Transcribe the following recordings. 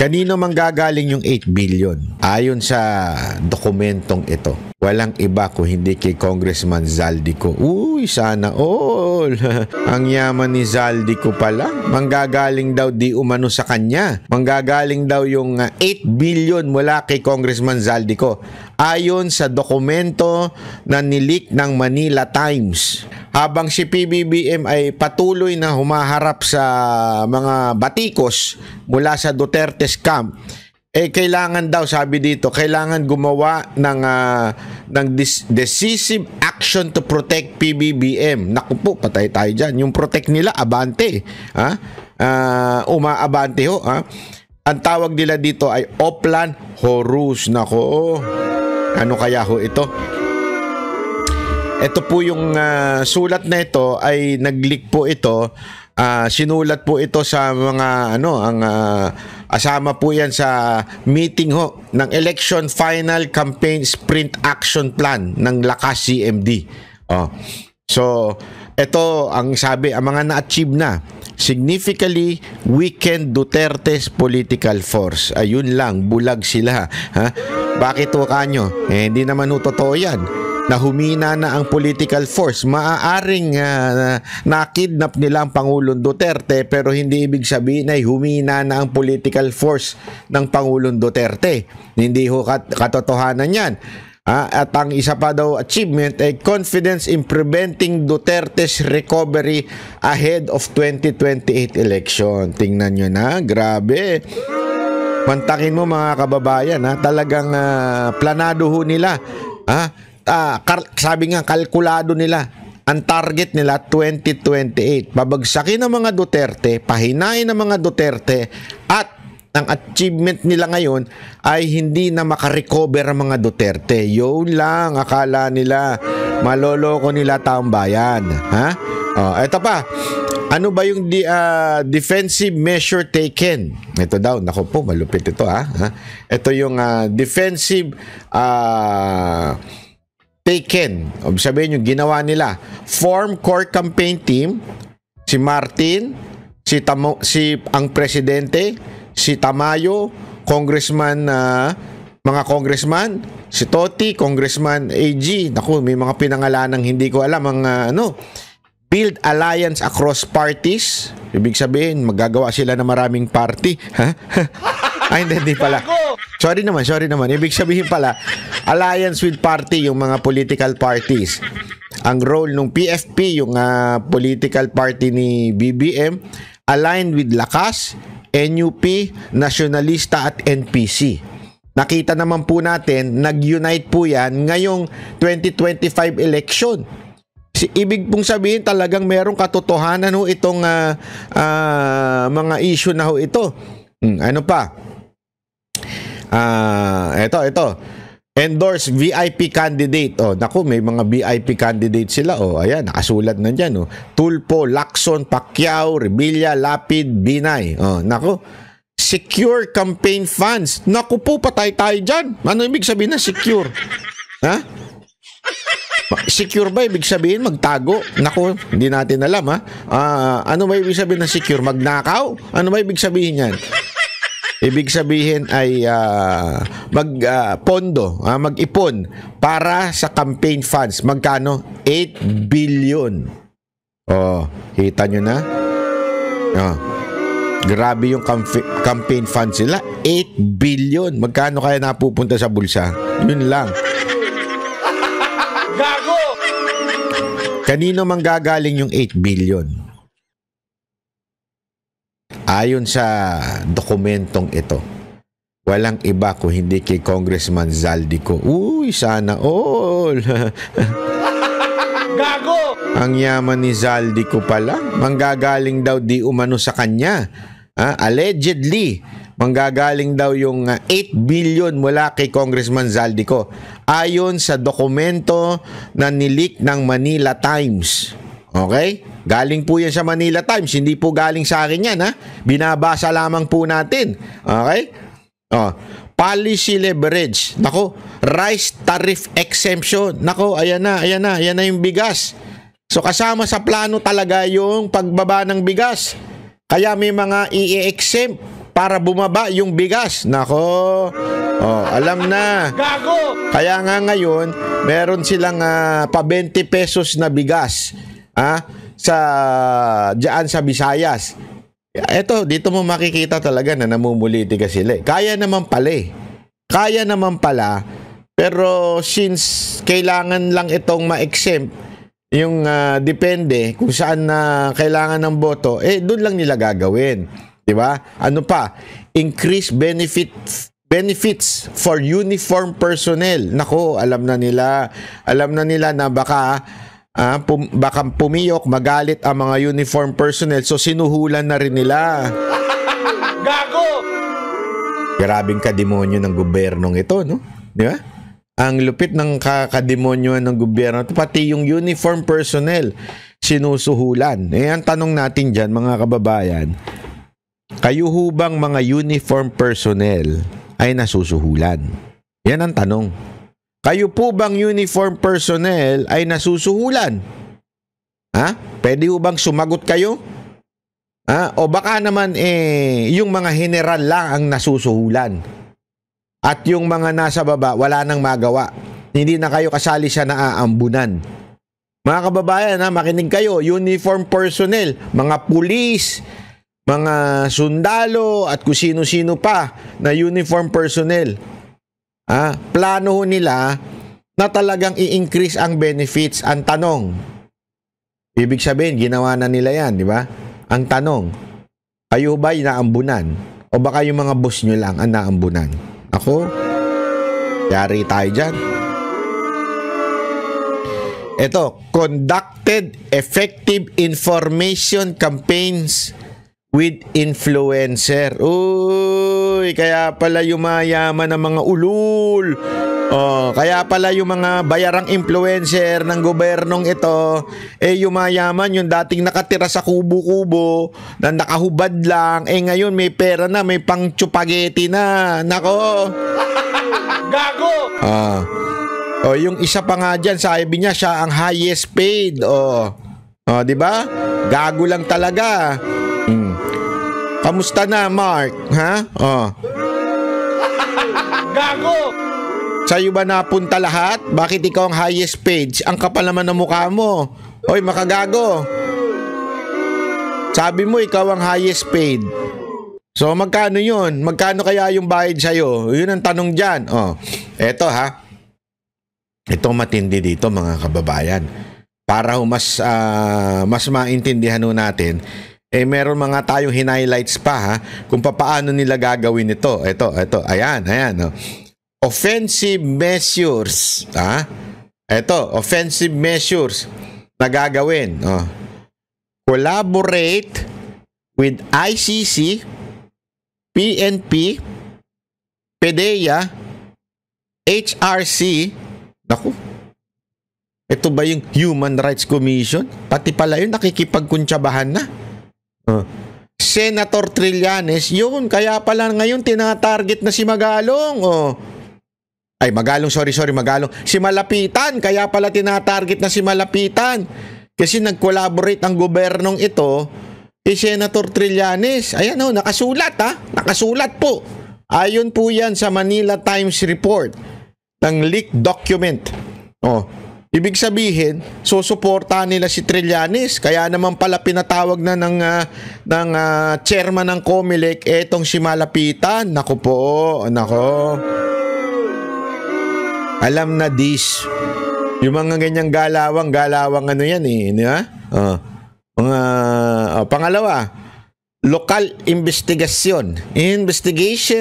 Kanino manggagaling yung 8 billion? Ayon sa dokumentong ito, walang iba kung hindi kay Congressman Zaldico. Uy, sana all. Ang yaman ni Zaldico pala. Manggagaling daw di umano sa kanya. Manggagaling daw yung 8 billion mula kay Congressman Zaldico. Ayon sa dokumento na nilik ng Manila Times. Habang si PBBM ay patuloy na humaharap sa mga batikos mula sa Duterte's camp, kailangan daw, sabi dito, kailangan gumawa ng decisive action to protect PBBM. Naku po, patay tayo dyan. Yung protect nila, abante. Umaabante ho. Ang tawag nila dito ay Oplan Horus. Naku, ano kaya ho ito? Ito po yung sulat na ito ay nag-leak po ito. Sinulat po ito sa mga asama po yan sa meeting ho ng Election Final Campaign Sprint Action Plan ng Lakas CMD. So, ito ang sabi, ang mga na-achieve na. Significantly weakened Duterte's political force. Ayun lang, bulag sila. Bakit ho kanyo? Hindi naman ho totoo yan. Na humina na ang political force. Maaaring nakidnap nila ang Pangulong Duterte, pero hindi ibig sabihin ay humina na ang political force ng Pangulong Duterte. Hindi ho katotohanan yan. At ang isa pa daw achievement ay confidence in preventing Duterte's recovery ahead of 2028 election. Tingnan nyo na, grabe. Mantakin mo mga kababayan, talagang planado ho nila. Sabi nga, kalkulado nila. Ang target nila 2028. Babagsakin ng mga Duterte, pahinain ng mga Duterte, at ang achievement nila ngayon ay hindi na makarecover ang mga Duterte. Yun lang, akala nila maloloko nila taong bayan. Ito pa. Ano ba yung defensive measure taken? Ito daw, nako po, malupit ito Ito yung defensive taken. Sabihin yung ginawa nila. Form core campaign team, si Martin, ang presidente, si Tamayo, congressman, mga congressman, si Toti, congressman AG. Naku, may mga pinangalanang hindi ko alam ang build alliance across parties. Ibig sabihin, magagawa sila ng maraming party. Ay, hindi pala. Sorry naman. Ibig sabihin pala, alliance with party, yung mga political parties. Ang role ng PFP, yung political party ni BBM, aligned with Lakas, NUP, Nacionalista at NPC. Nakita naman po natin, nag-unite po yan ngayong 2025 election. Ibig pong sabihin talagang merong katotohanan ho itong mga issue na ho ito. Ano pa? Ito. Endorse VIP candidate. Naku, may mga VIP candidate sila. Ayan, nakasulat na dyan. Tulfo, Lacson, Pacquiao, Revilla, Lapid, Binay. Naku. Secure campaign funds. Naku po, patay tayo dyan. Ano ibig sabihin na secure? Secure ba ibig sabihin magtago? Naku, hindi natin alam ano ba ibig sabihin na secure? Magnakaw? Ano ba ibig sabihin yan? Ibig sabihin ay mag-pondo, mag-ipon para sa campaign funds. Magkano? 8 billion. Kita nyo na? Grabe yung campaign funds sila. 8 billion. Magkano kaya napupunta sa bulsa? Yun lang. Gago! Kanino manggagaling yung 8 billion? Ayon sa dokumentong ito, walang iba kung hindi kay Congressman Zaldico. Uy, sana all. Gago! Ang yaman ni Zaldico pala. Manggagaling daw di umano sa kanya. Allegedly, manggagaling daw yung 8 billion mula kay Congressman Zaldico. Ayon sa dokumento na nilik ng Manila Times. Okay? Galing po yan sa Manila Times. Hindi po galing sa akin yan, Binabasa lamang po natin. Okay? Policy leverage. Nako, rice tariff exemption. Nako, ayan na yung bigas. So kasama sa plano talaga yung pagbaba ng bigas. Kaya may mga i-exempt. para bumaba yung bigas. Nako. Oh, alam na. Gago! Kaya nga ngayon, meron silang pa 20 pesos na bigas diyan sa Visayas. Eto, dito mo makikita talaga na namumuliti ka sila. Kaya naman pala. Pero since kailangan lang itong ma-exempt, yung depende kung saan kailangan ng boto, doon lang nila gagawin. Diba? Ano pa? Increase benefits for uniform personnel. Nako, alam na nila na baka pumiyok, magalit ang mga uniform personnel, so sinuhulan na rin nila. Gago! Grabing kademonyo ng gobyernong ito, no? Di ba? Ang lupit ng kademonyo ng gobyerno, pati yung uniform personnel sinusuhulan. Ang tanong natin dyan, mga kababayan, kayo hubang mga uniform personnel ay nasusuhulan? Yan ang tanong. Kayo po bang uniform personnel ay nasusuhulan? Pwede bang sumagot kayo? O baka naman yung mga general lang ang nasusuhulan. At yung mga nasa baba wala nang magawa. Hindi na kayo kasali sa naaambunan. Mga kababayan, makinig kayo, uniform personnel, mga pulis, mga sundalo at kung sino-sino pa na uniform personnel. Plano nila na talagang i-increase ang benefits. Ang tanong, ibig sabihin, ginawa na nila yan, di ba? Ang tanong, kayo ba'y naambunan? O baka yung mga boss nyo lang ang naambunan? Ako, yari tayo dyan. Ito, conducted effective information campaigns with influencer. Uy, kaya pala yumayaman ng mga ulul. Kaya pala yung mga bayarang influencer ng gobernong ito, yumayaman. Yung dating nakatira sa kubo-kubo, na nakahubad lang, ngayon may pera na, may pang chupageti na. Nako. Gago! Yung isa pa nga dyan, sabi niya, siya ang highest paid. Di ba? Gago lang talaga. Kamusta na, Mark? Gago! Sa'yo ba napunta lahat? Bakit ikaw ang highest paid? Ang kapal naman ng mukha mo. Oy, makagago. Sabi mo, ikaw ang highest paid. So, magkano yun? Magkano kaya yung bayad sa'yo? Yun ang tanong dyan. Eto Ito matindi dito, mga kababayan. Para mas maintindihan natin, meron mga tayong highlights pa kung paano nila gagawin ito. Ito. Ayan. Offensive measures. Offensive measures na gagawin. Collaborate with ICC, PNP, PDEA, HRC. Naku. Ito ba yung Human Rights Commission? Pati pala yun nakikipagkuntsabahan na. Senator Trillanes, yun. Kaya pala ngayon tinatarget na si Magalong. Magalong. Si Malapitan. Kaya pala tinatarget na si Malapitan. Kasi nag-collaborate ang gobernong ito Senator Trillanes. Ayan nakasulat Nakasulat po. Ayon po yan sa Manila Times report ng leaked document. Ibig sabihin, susuportahan nila si Trillanes. Kaya naman pala pinatawag na ng chairman ng COMELEC etong si Malapitan. Nako po. Alam na this. Yung mga ganyang galawang yan di ba? Pangalawa, local investigation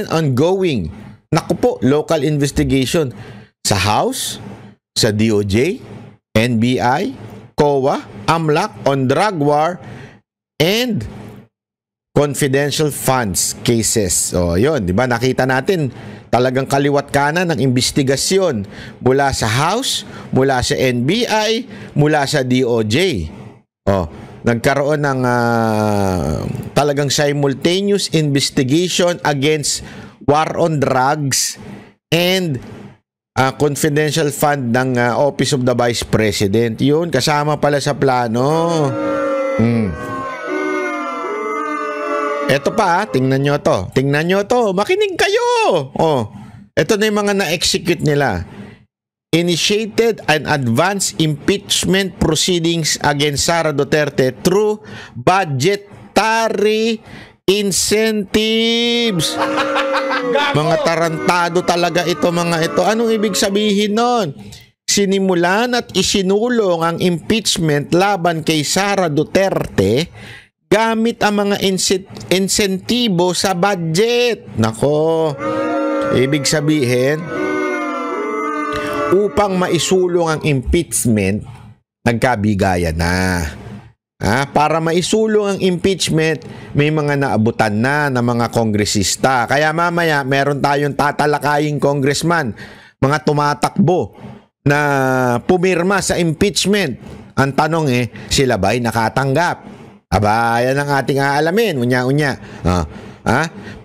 ongoing. Naku po, local investigation sa House, sa DOJ, NBI, COA, AMLAC on drug war and confidential funds cases. Yun, di ba? Nakita natin talagang kaliwat kanan ng investigasyon mula sa House, mula sa NBI, mula sa DOJ. Nagkaroon ng talagang simultaneous investigation against war on drugs and confidential fund ng Office of the Vice President. Yun, kasama pala sa plano. Eto pa, tingnan nyo to. Tingnan nyo to. Makinig kayo. Oh, eto na yung mga na-execute nila. Initiated an advanced impeachment proceedings against Sara Duterte through budgetary incentives. Mga tarantado talaga ito, mga ito. Anong ibig sabihin nun? Sinimulan at isinulong ang impeachment laban kay Sara Duterte gamit ang mga insentibo sa budget. Nako, ibig sabihin, upang maisulong ang impeachment, nagkabigayan na. Para maisulong ang impeachment, may mga naabutan na ng mga kongresista. Kaya mamaya, meron tayong tatalakaying congressman, mga tumatakbo na pumirma sa impeachment. Ang tanong sila ba'y nakatanggap? Aba, yan ang ating aalamin. Unya-unya.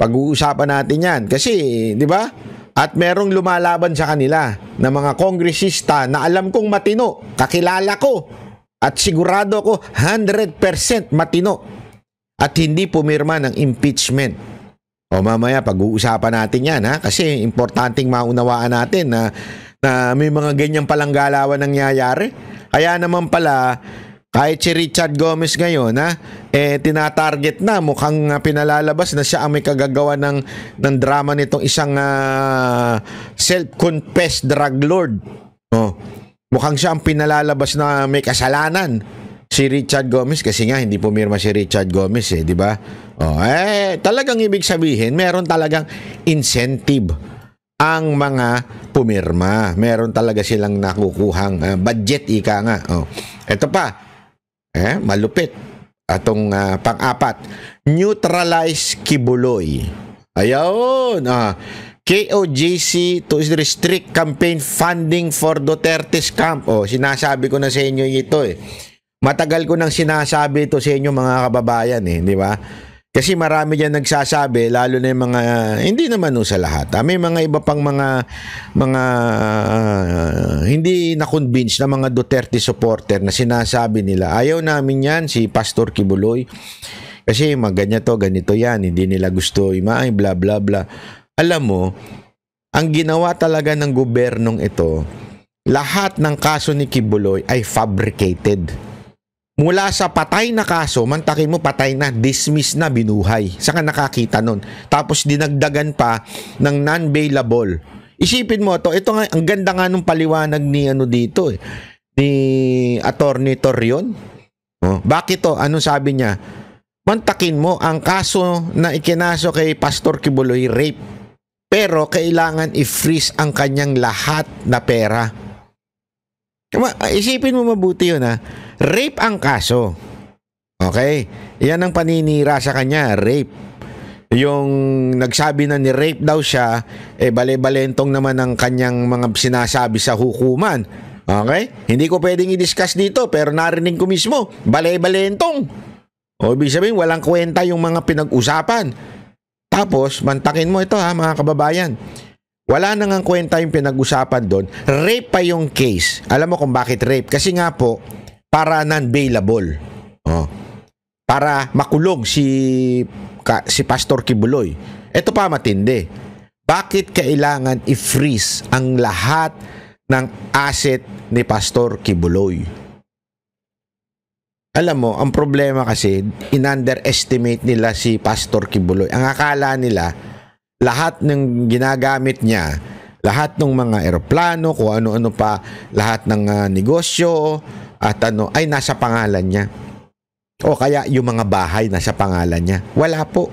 Pag-uusapan natin yan. Kasi, di ba? At merong lumalaban sa kanila na mga kongresista na alam kong matino. Kakilala ko. At sigurado ko 100% matino. At hindi pumirma ng impeachment. O mamaya, pag-uusapan natin yan. Kasi importanteng maunawaan natin na may mga ganyang palang galawan nangyayari. Kaya naman pala, kahit si Richard Gomez ngayon, tinatarget na, mukhang pinalalabas na siya ang may kagagawa ng drama nitong isang self-confessed drug lord. Mukhang siya ang pinalalabas na may kasalanan, si Richard Gomez, kasi nga hindi pumirma si Richard Gomez, di ba? Talagang ibig sabihin, meron talagang incentive ang mga pumirma. Meron talaga silang nakukuhang budget, ika nga. Ito pa. Malupit. Atong pang-apat, neutralize Kibuloy. Ayun. KOJC to restrict campaign funding for Duterte's camp. Sinasabi ko na sa inyo ito Matagal ko nang sinasabi ito sa inyo, mga kababayan, di ba? Kasi marami dyan nagsasabi, lalo na yung mga, hindi naman sa lahat. May mga iba pang mga hindi na-convince na mga Duterte supporter na sinasabi nila, ayaw namin yan, si Pastor Kibuloy. Kasi ganito yan, hindi nila gusto, bla bla bla. Alam mo, ang ginawa talaga ng gobernong ito, lahat ng kaso ni Kibuloy ay fabricated. Mula sa patay na kaso, mantakin mo patay na, dismiss na, binuhay. Saan ka nakakita nun? Tapos dinagdagan pa ng non-bailable. Isipin mo ito nga, ang ganda nga nung paliwanag ni dito ni Attorney Torreon. Bakit to? Anong sabi niya? Mantakin mo, ang kaso na ikinaso kay Pastor Kibuloy, rape. Pero kailangan i-freeze ang kanyang lahat na pera. Isipin mo mabuti yun Rape ang kaso. Okay? Yan ang paninira sa kanya, rape. Yung nagsabi na ni rape daw siya, bale-balentong naman ang kanyang mga sinasabi sa hukuman. Okay? Hindi ko pwedeng i-discuss dito, pero narinig ko mismo, bale-balentong. Ibig sabihin, walang kwenta yung mga pinag-usapan. Tapos, mantakin mo ito mga kababayan. Wala nang ang kwenta yung pinag-usapan doon. Rape pa yung case. Alam mo kung bakit rape? Kasi nga po, para non-bailable. Para makulong si Pastor Kibuloy. Ito pa matindi. Bakit kailangan i-freeze ang lahat ng asset ni Pastor Kibuloy? Alam mo, ang problema kasi, in-underestimate nila si Pastor Kibuloy. Ang akala nila, lahat ng ginagamit niya, lahat ng mga eroplano, kung ano-ano pa, lahat ng negosyo, at ay nasa pangalan niya. O kaya yung mga bahay nasa pangalan niya. Wala po.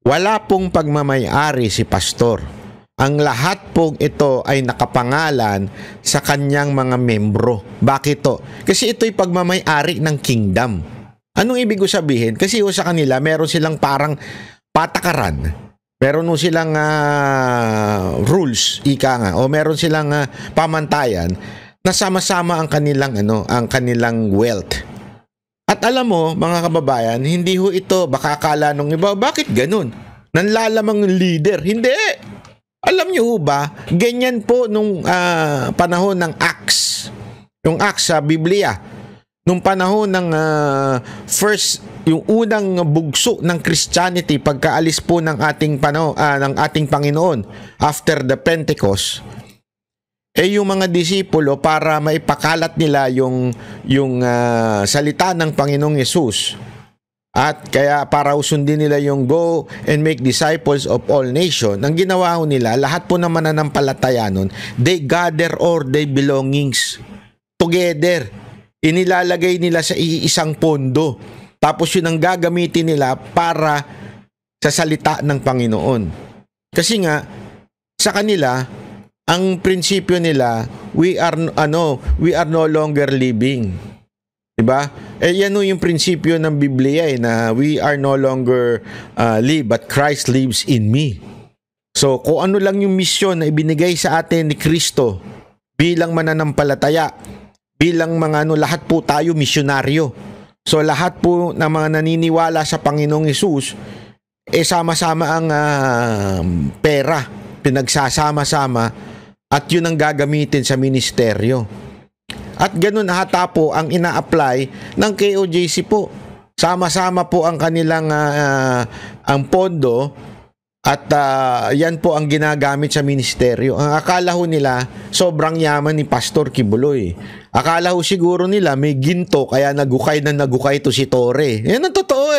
Wala pong pagmamay-ari si Pastor. Ang lahat pong ito ay nakapangalan sa kanyang mga membro. Bakit to? Kasi ito'y pagmamay-ari ng kingdom. Anong ibig ko sabihin? Kasi sa kanila, meron silang parang patakaran. Meron silang rules, ika nga. O meron silang pamantayan na sama-sama ang kanilang wealth. At alam mo, mga kababayan, hindi ito, baka akala nung iba, bakit ganun? Nanlalamang leader. Hindi. Alam niyo ba, ganyan po nung panahon ng Acts. Yung Acts sa Biblia. Nung panahon ng first yung unang bugso ng Christianity pagkaalis po ng ating ng ating Panginoon after the Pentecost, yung mga disipulo, para maipakalat nila yung salita ng Panginoong Yesus, at kaya para usundin nila yung go and make disciples of all nations, ang ginawa ho nila, lahat po ng mananampalataya nun, they gather all their belongings together. Inilalagay nila sa isang pondo. Tapos yun ang gagamitin nila para sa salita ng Panginoon. Kasi nga, sa kanila, ang prinsipyo nila, we are no longer living. Diba? Yan yung prinsipyo ng Biblia na we are no longer live, but Christ lives in me. So, kung ano lang yung misyon na ibinigay sa atin ni Kristo bilang mananampalataya, bilang mga lahat po tayo misyonaryo. So lahat po ng mga naniniwala sa Panginoong Hesus, sama-sama ang pera, pinagsasama-sama, at yun ang gagamitin sa ministeryo. At ganun hata po ang ina-apply ng KOJC po. Sama-sama po ang kanilang ang pondo, at yan po ang ginagamit sa ministeryo. Ang akala ho nila, sobrang yaman ni Pastor Kibuloy. Akala ho siguro nila may ginto, kaya nagukay to si Tore. Yan ang totoo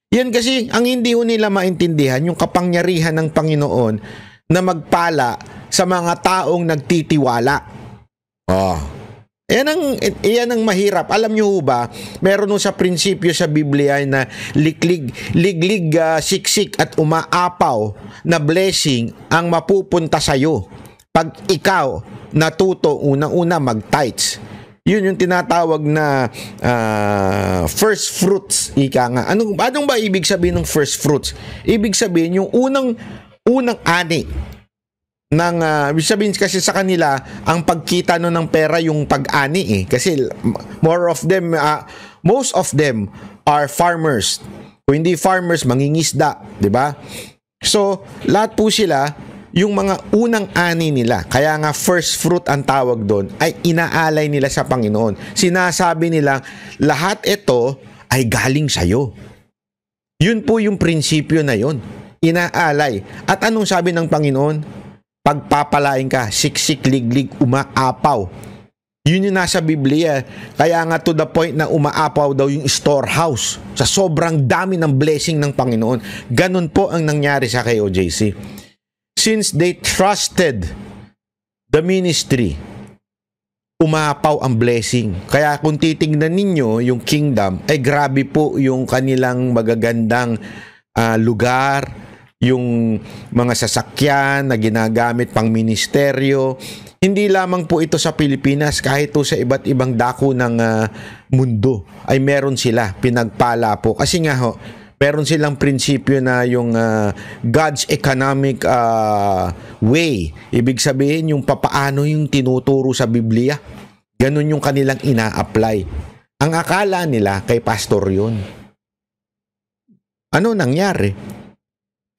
Yan kasi ang hindi ho nila maintindihan, yung kapangyarihan ng Panginoon na magpala sa mga taong nagtitiwala. Yan ang mahirap. Alam nyo ba, meron sa prinsipyo sa Biblia na liglig, siksik at umaapaw na blessing ang mapupunta sa'yo pag ikaw natuto unang-una mag-tithes. Yun yung tinatawag na first fruits. Ika nga. Anong ba ibig sabihin ng first fruits? Ibig sabihin yung unang ani ibig sabihin kasi sa kanila, ang pagkita ng pera yung pag-ani kasi most of them are farmers. Kung hindi farmers, mangingisda, di ba? So, lahat po sila, yung mga unang ani nila, kaya nga first fruit ang tawag doon, ay inaalay nila sa Panginoon. Sinasabi nila, lahat ito ay galing sa'yo. Yun po yung prinsipyo na yun. Inaalay. At anong sabi ng Panginoon? Pagpapalain ka, siksik, liglig, umaapaw. Yun yung nasa Biblia. Kaya nga to the point na umaapaw daw yung storehouse sa sobrang dami ng blessing ng Panginoon. Ganun po ang nangyari sa KOJC. Since they trusted the ministry, umaapaw ang blessing. Kaya kung titingnan ninyo yung kingdom, ay grabe po yung kanilang magagandang lugar, yung mga sasakyan na ginagamit pang ministeryo. Hindi lamang po ito sa Pilipinas, kahit po sa iba't ibang dako ng mundo ay meron sila, pinagpala po. Kasi nga meron silang prinsipyo na yung God's economic way. Ibig sabihin yung papaano yung tinuturo sa Biblia. Ganun yung kanilang ina-apply. Ang akala nila kay pastor yun. Ano nangyari?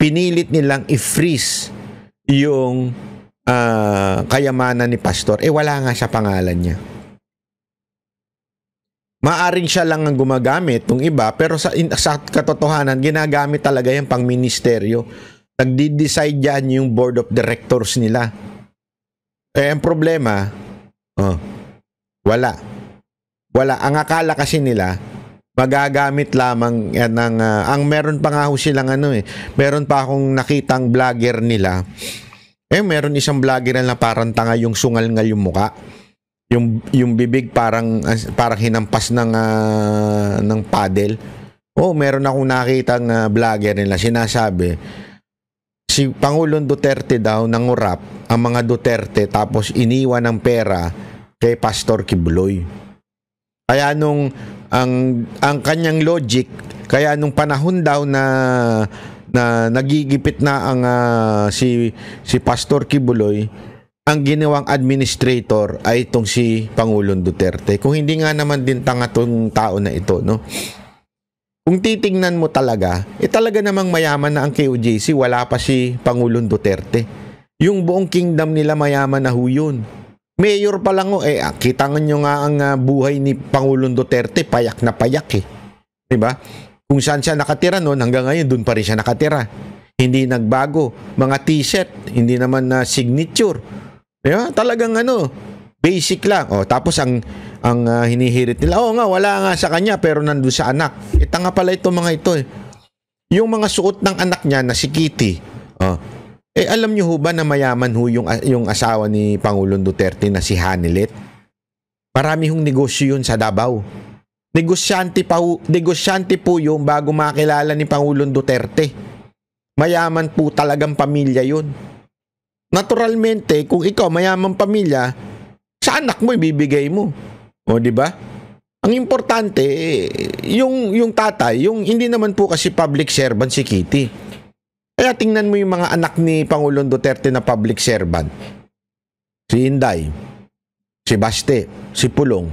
Pinilit nilang i-freeze yung kayamanan ni pastor. Wala nga sa pangalan niya. Maaring siya lang ang gumagamit ng iba, pero sa katotohanan, ginagamit talaga yung pang ministeryo. Nagdi-decide yan yung board of directors nila. Ang problema, wala. Ang akala kasi nila, magagamit lamang ng ang meron pa nga ho silang meron pa akong nakitang vlogger nila. Meron isang vlogger na parang tanga, yung sungal-ngal yung muka. Yung bibig parang hinampas ng paddle. Meron akong nakitang vlogger nila, sinasabi si Pangulong Duterte daw nangurap ang mga Duterte, tapos iniwan ng pera kay Pastor Kibuloy. Kaya ang kanyang logic, kaya nung panahon daw na nagigipit na ang si Pastor Kibuloy, ang ginawang administrator ay itong si Pangulong Duterte. Kung hindi nga naman din tanga tong tao na ito, no? Kung titingnan mo talaga, talaga namang mayaman na ang KOJC, wala pa si Pangulong Duterte. Yung buong kingdom nila mayaman na ho yun. Mayor pa lang kita nyo nga ang buhay ni Pangulong Duterte, payak na payak Diba? Kung saan siya nakatira noon, hanggang ngayon, doon pa rin siya nakatira. Hindi nagbago. Mga t-shirt, hindi naman na signature. Diba? Talagang basic lang. Tapos ang hinihirit nila, nga, wala nga sa kanya, pero nandun sa anak. Tanga pala ito mga ito eh. Yung mga suot ng anak niya na si Kitty, alam niyo ho ba na mayaman ho yung asawa ni Pangulong Duterte na si Hanilet? Marami hong negosyo yun sa Davao. Negosyante po yung bago makilala ni Pangulong Duterte. Mayaman po talagang pamilya yun. Naturalmente, kung ikaw mayamang pamilya, sa anak mo ibibigay mo. Di ba? Ang importante, yung tatay, yung hindi naman po kasi public servant si Kitty. Kaya tingnan mo yung mga anak ni Pangulong Duterte na public servant. Si Inday, si Baste, si Pulong.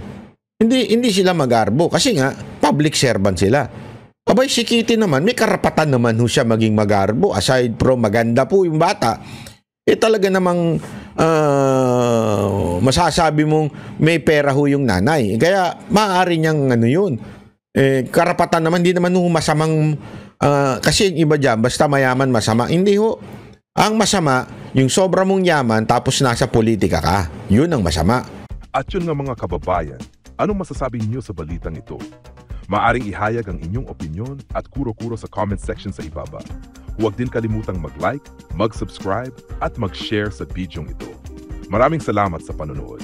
Hindi sila magarbo kasi nga public servant sila. Abay si Kitty naman, may karapatan naman ho siya maging magarbo. Aside from maganda po yung bata, talaga namang masasabi mong may pera ho yung nanay. Kaya maaari niyang yun. Karapatan naman, hindi naman ho masamang, kasi yung iba dyan, basta mayaman masama. Hindi ho. Ang masama, yung sobra mong yaman tapos nasa politika ka. Yun ang masama. At yun nga mga kababayan, anong masasabi niyo sa balitang ito? Maaring ihayag ang inyong opinyon at kuro-kuro sa comment section sa ibaba. Huwag din kalimutang mag-like, mag-subscribe at mag-share sa bidyong ito. Maraming salamat sa panonood.